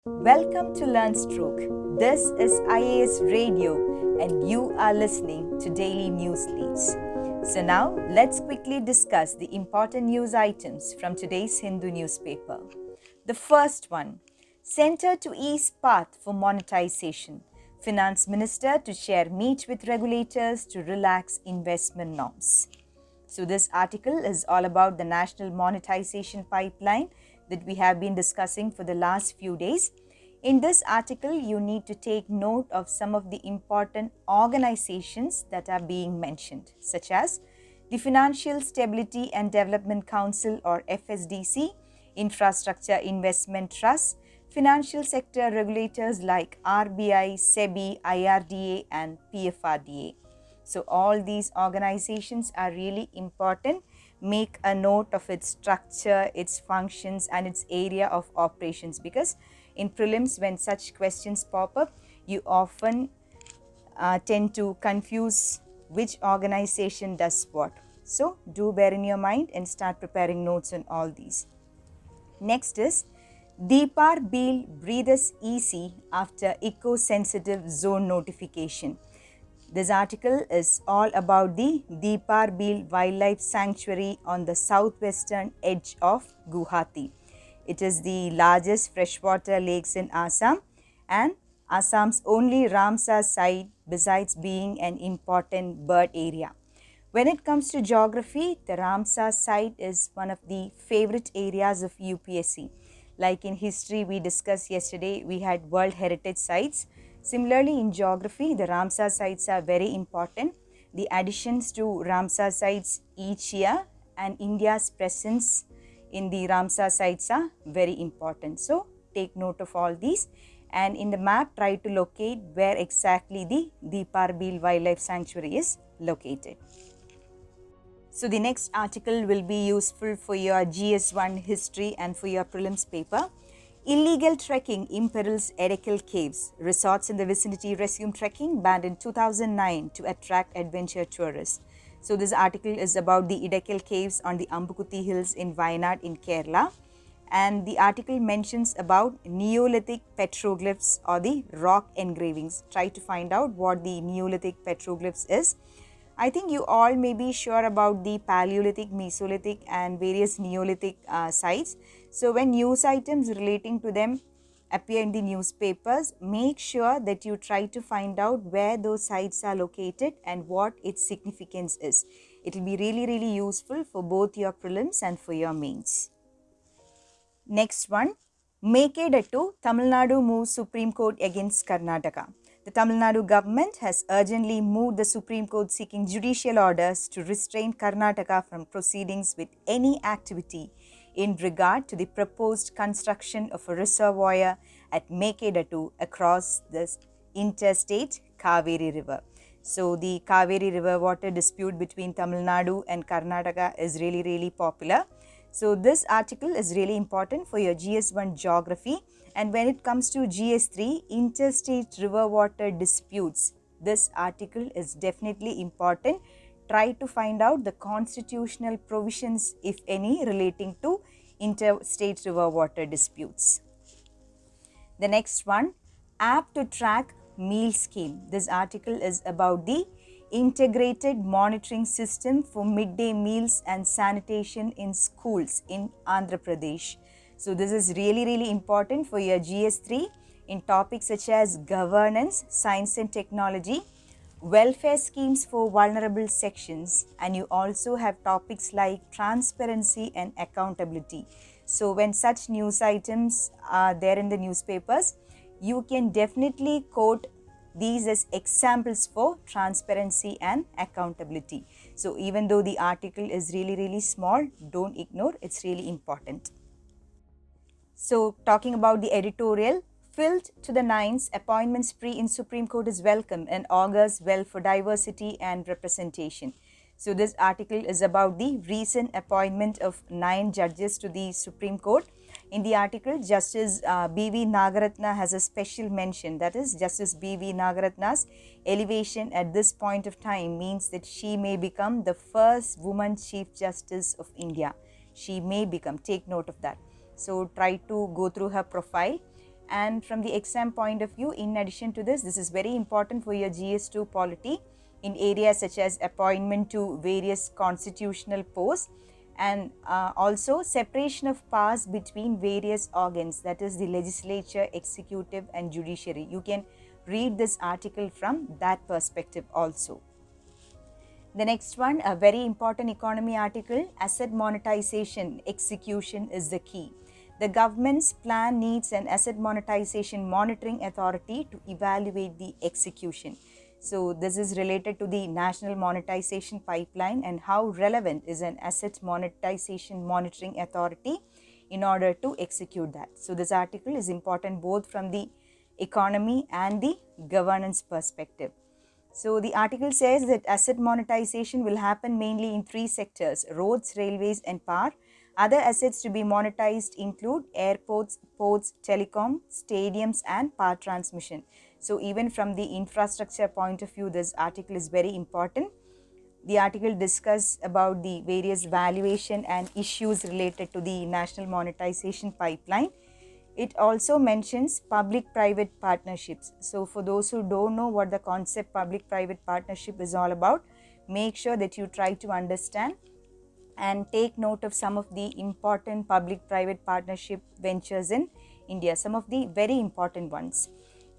Welcome to LearnStroke. This is IAS Radio, and you are listening to Daily News Leads. So, now let's quickly discuss the important news items from today's Hindu newspaper. The first one: Center to ease path for monetization. Finance Minister to share meet with regulators to relax investment norms. So, this article is all about the national monetization pipeline that we have been discussing for the last few days. In this article, you need to take note of some of the important organizations that are being mentioned, such as the Financial Stability and Development Council or FSDC, Infrastructure Investment Trust, financial sector regulators like RBI, SEBI, IRDA, and PFRDA. So all these organizations are really important. Make a note of its structure, its functions, and its area of operations, because in prelims, when such questions pop up, you often tend to confuse which organization does what. So do bear in your mind and start preparing notes on all these. Next is Deepar Beel breathes easy after eco-sensitive zone notification. This article is all about the Deepar Beel Wildlife Sanctuary on the southwestern edge of Guwahati. It is the largest freshwater lakes in Assam and Assam's only Ramsar site besides being an important bird area. When it comes to geography, the Ramsar site is one of the favorite areas of UPSC. Like in history we discussed yesterday, we had World Heritage Sites. Similarly, in geography, the Ramsar sites are very important. The additions to Ramsar sites each year and India's presence in the Ramsar sites are very important. So, take note of all these, and in the map try to locate where exactly the Deepar Beel Wildlife Sanctuary is located. So, the next article will be useful for your GS1 history and for your prelims paper. Illegal trekking imperils Edekal Caves. Resorts in the vicinity resume trekking, banned in 2009 to attract adventure tourists. So this article is about the Edekal Caves on the Ambukuthi Hills in Wayanad in Kerala. And the article mentions about Neolithic petroglyphs or the rock engravings. Try to find out what the Neolithic petroglyphs is. I think you all may be sure about the Paleolithic, Mesolithic and various Neolithic sites. So when news items relating to them appear in the newspapers, make sure that you try to find out where those sites are located and what its significance is. It will be really useful for both your prelims and for your mains. Next one, Mekedettu, Tamil Nadu moves Supreme Court against Karnataka. The Tamil Nadu government has urgently moved the Supreme Court seeking judicial orders to restrain Karnataka from proceedings with any activity in regard to the proposed construction of a reservoir at Mekedettu across the interstate Kaveri River. So the Kaveri River water dispute between Tamil Nadu and Karnataka is really popular. So this article is really important for your GS1 geography, and when it comes to GS3 interstate river water disputes, this article is definitely important. Try to find out the constitutional provisions, if any, relating to interstate river water disputes. The next one, app to track meal scheme. This article is about the integrated monitoring system for midday meals and sanitation in schools in Andhra Pradesh. So this is really important for your GS3 in topics such as governance, science and technology, welfare schemes for vulnerable sections, and you also have topics like transparency and accountability. So when such news items are there in the newspapers, you can definitely quote these as examples for transparency and accountability. So even though the article is really small, don't ignore, it's really important. So talking about the editorial, filled to the nines, appointment spree in Supreme Court is welcome and augurs well for diversity and representation. So this article is about the recent appointment of 9 judges to the Supreme Court. In the article, Justice B.V. Nagaratna has a special mention, that is, Justice B.V. Nagaratna's elevation at this point of time means that she may become the first woman Chief Justice of India. She may become, take note of that. So try to go through her profile And from the exam point of view, in addition to this is very important for your GS2 polity in areas such as appointment to various constitutional posts, and also separation of powers between various organs, that is the legislature, executive and judiciary. You can read this article from that perspective also. The next one, a very important economy article, asset monetization execution is the key. The government's plan needs an asset monetization monitoring authority to evaluate the execution. So this is related to the national monetization pipeline and how relevant is an asset monetization monitoring authority in order to execute that. So this article is important both from the economy and the governance perspective. So the article says that asset monetization will happen mainly in three sectors: roads, railways and power. Other assets to be monetized include airports, ports, telecom, stadiums and power transmission. So even from the infrastructure point of view, this article is very important. The article discusses about the various valuation and issues related to the national monetization pipeline. It also mentions public-private partnerships. So for those who don't know what the concept public-private partnership is all about, make sure that you try to understand and take note of some of the important public-private partnership ventures in India, some of the very important ones.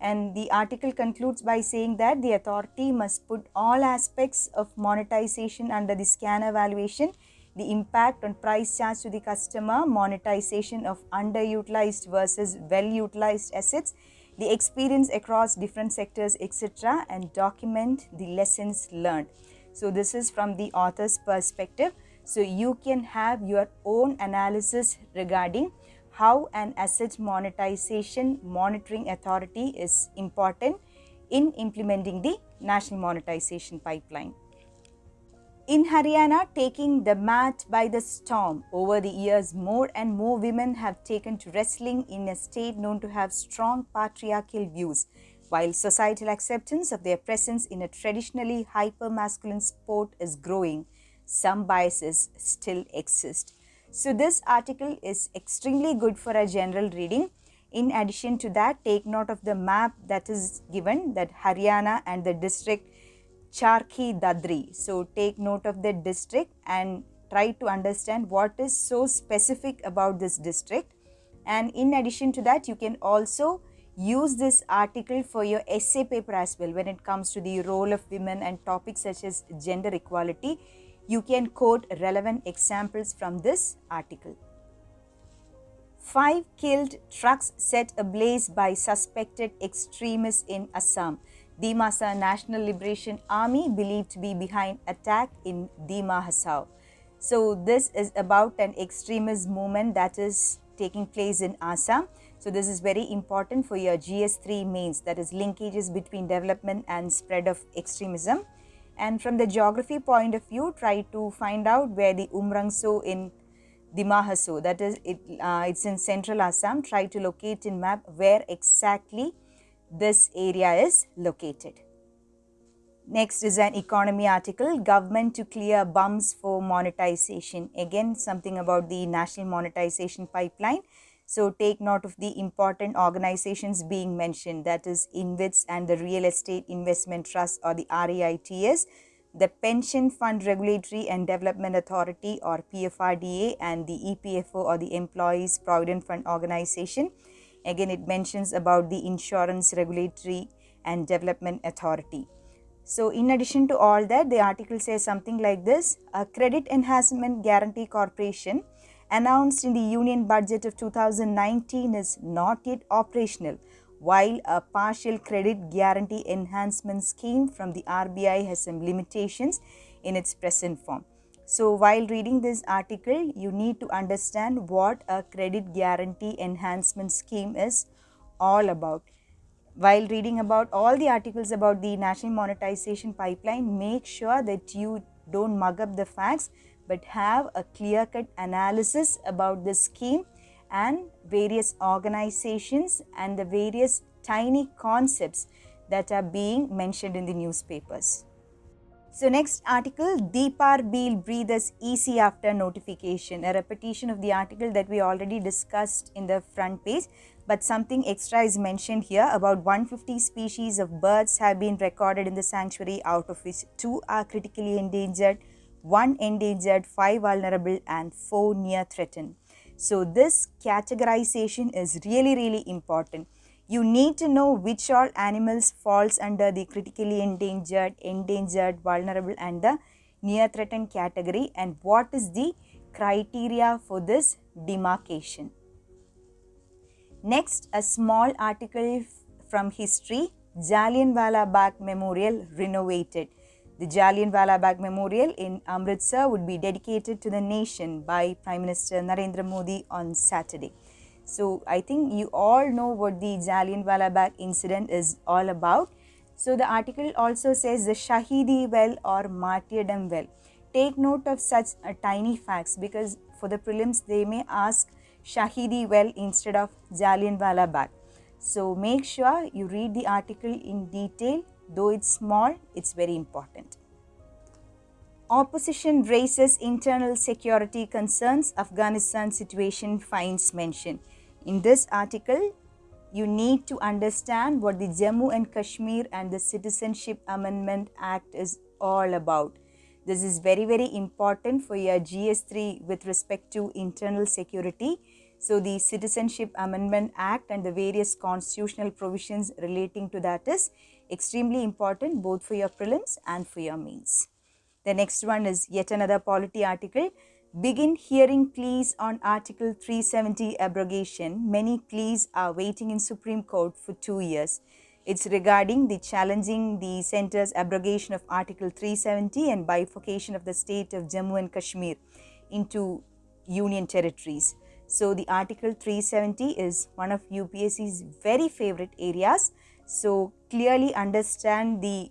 And the article concludes by saying that the authority must put all aspects of monetization under the scan evaluation: the impact on price charge to the customer, monetization of underutilized versus well-utilized assets, the experience across different sectors, etc., and document the lessons learned. So this is from the author's perspective. So you can have your own analysis regarding how an asset monetization monitoring authority is important in implementing the national monetization pipeline. In Haryana, taking the mat by the storm, over the years more and more women have taken to wrestling in a state known to have strong patriarchal views. While societal acceptance of their presence in a traditionally hyper-masculine sport is growing, some biases still exist. So this article is extremely good for a general reading. In addition to that, take note of the map that is given, that Haryana and the district Charkhi Dadri. So take note of the district and try to understand what is so specific about this district. And in addition to that, you can also use this article for your essay paper as well. When it comes to the role of women and topics such as gender equality, you can quote relevant examples from this article. 5 killed, trucks set ablaze by suspected extremists in Assam. Dimasa National Liberation Army believed to be behind attack in Dima Hasao. So this is about an extremist movement that is taking place in Assam. So this is very important for your GS3 mains, that is linkages between development and spread of extremism. And from the geography point of view, try to find out where the Umrangso in Dima Hasao, that is it's in central Assam. Try to locate in map where exactly this area is located. Next is an economy article, government to clear bums for monetization. Again, something about the national monetization pipeline. So take note of the important organizations being mentioned, that is InvITs and the Real Estate Investment Trust, or the REITs, the Pension Fund Regulatory and Development Authority, or PFRDA, and the EPFO, or the Employees Provident Fund Organization. Again, it mentions about the Insurance Regulatory and Development Authority. So in addition to all that, the article says something like this: a Credit Enhancement Guarantee Corporation announced in the Union Budget of 2019 is not yet operational, while a partial credit guarantee enhancement scheme from the RBI has some limitations in its present form. So while reading this article, you need to understand what a credit guarantee enhancement scheme is all about. While reading about all the articles about the national monetization pipeline, make sure that you don't mug up the facts, but have a clear-cut analysis about the scheme and various organizations and the various tiny concepts that are being mentioned in the newspapers. So next article, Deepar Beel breathes easy after notification. A repetition of the article that we already discussed in the front page, but something extra is mentioned here. About 150 species of birds have been recorded in the sanctuary, out of which 2 are critically endangered, 1 endangered, 5 vulnerable and 4 near threatened. So this categorization is really important. You need to know which all animals falls under the critically endangered, vulnerable and the near threatened category, and what is the criteria for this demarcation. Next, a small article from history, Jallianwala Bagh Memorial renovated. The Jallianwala Bagh Memorial in Amritsar would be dedicated to the nation by Prime Minister Narendra Modi on Saturday. So I think you all know what the Jallianwala Bagh incident is all about. So the article also says the Shahidi well or martyrdom well. Take note of such tiny facts, because for the prelims they may ask Shahidi well instead of Jallianwala Bagh. So make sure you read the article in detail. Though it's small, it's very important. Opposition raises internal security concerns, Afghanistan situation finds mention. In this article, you need to understand what the Jammu and Kashmir and the Citizenship Amendment Act is all about. This is very important for your GS3 with respect to internal security. So the Citizenship Amendment Act and the various constitutional provisions relating to that is extremely important both for your prelims and for your mains. The next one is yet another polity article. Begin hearing pleas on Article 370 abrogation. Many pleas are waiting in Supreme Court for 2 years. It's regarding the challenging the centre's abrogation of Article 370 and bifurcation of the state of Jammu and Kashmir into union territories. So the Article 370 is one of UPSC's very favorite areas. So clearly understand the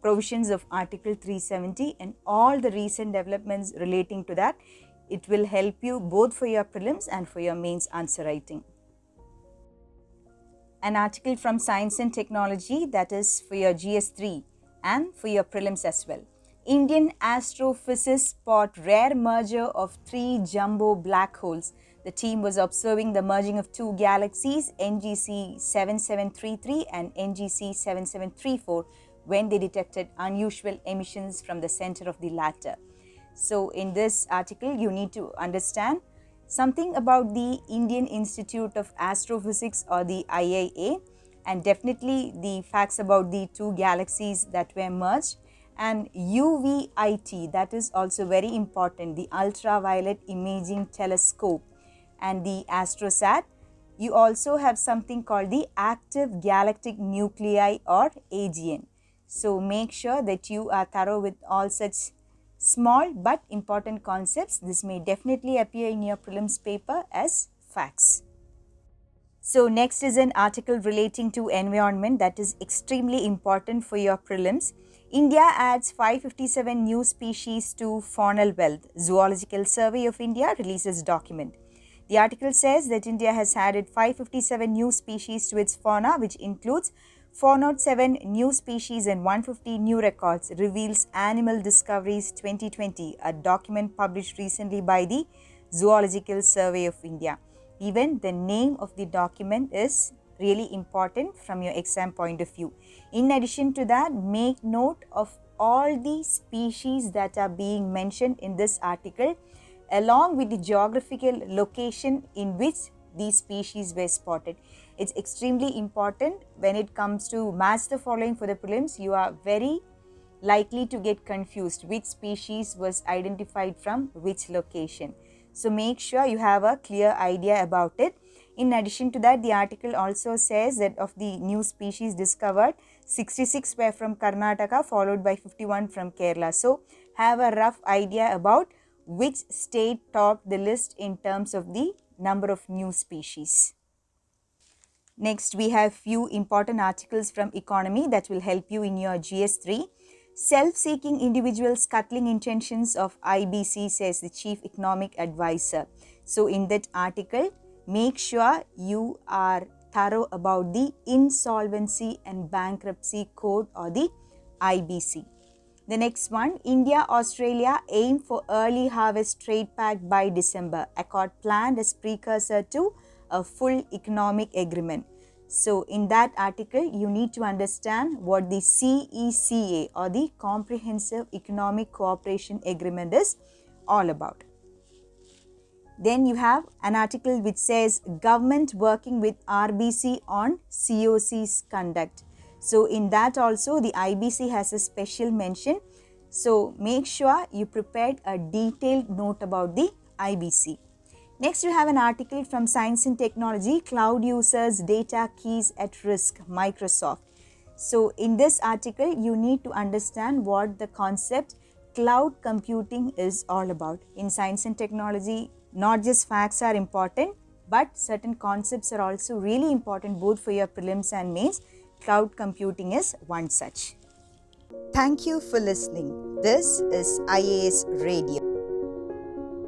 provisions of Article 370 and all the recent developments relating to that. It will help you both for your prelims and for your mains answer writing. An article from Science and Technology, that is for your GS3 and for your prelims as well. Indian astrophysicists spot rare merger of 3 jumbo black holes. The team was observing the merging of 2 galaxies, NGC 7733 and NGC 7734, when they detected unusual emissions from the center of the latter. So in this article, you need to understand something about the Indian Institute of Astrophysics or the IIA, and definitely the facts about the 2 galaxies that were merged, and UVIT, that is also very important, the Ultraviolet Imaging Telescope, and the AstroSat. You also have something called the Active Galactic Nuclei or AGN. So make sure that you are thorough with all such small but important concepts. This may definitely appear in your prelims paper as facts. So next is an article relating to environment that is extremely important for your prelims. India adds 557 new species to faunal wealth. Zoological Survey of India releases document. The article says that India has added 557 new species to its fauna, which includes 407 new species and 150 new records, reveals Animal Discoveries 2020, a document published recently by the Zoological Survey of India. Even the name of the document is really important from your exam point of view. In addition to that, make note of all the species that are being mentioned in this article, along with the geographical location in which these species were spotted. It's extremely important when it comes to match the following for the prelims. You are very likely to get confused which species was identified from which location. So make sure you have a clear idea about it. In addition to that, the article also says that of the new species discovered, 66 were from Karnataka, followed by 51 from Kerala. So have a rough idea about which state topped the list in terms of the number of new species. Next, we have few important articles from Economy that will help you in your GS3. Self-seeking individuals scuttling intentions of IBC, says the Chief Economic Advisor. So in that article, make sure you are thorough about the Insolvency and Bankruptcy Code or the IBC. The next one, India, Australia aim for early harvest trade pact by December. Accord planned as precursor to a full economic agreement. So in that article, you need to understand what the CECA or the Comprehensive Economic Cooperation Agreement is all about. Then you have an article which says government working with RBC on COC's conduct. So in that also the IBC has a special mention. So make sure you prepared a detailed note about the IBC. Next you have an article from Science and Technology, Cloud Users Data Keys at Risk, Microsoft. So in this article you need to understand what the concept cloud computing is all about. In Science and Technology, not just facts are important, but certain concepts are also really important both for your prelims and mains. Cloud computing is one such. Thank you for listening. This is IAS Radio.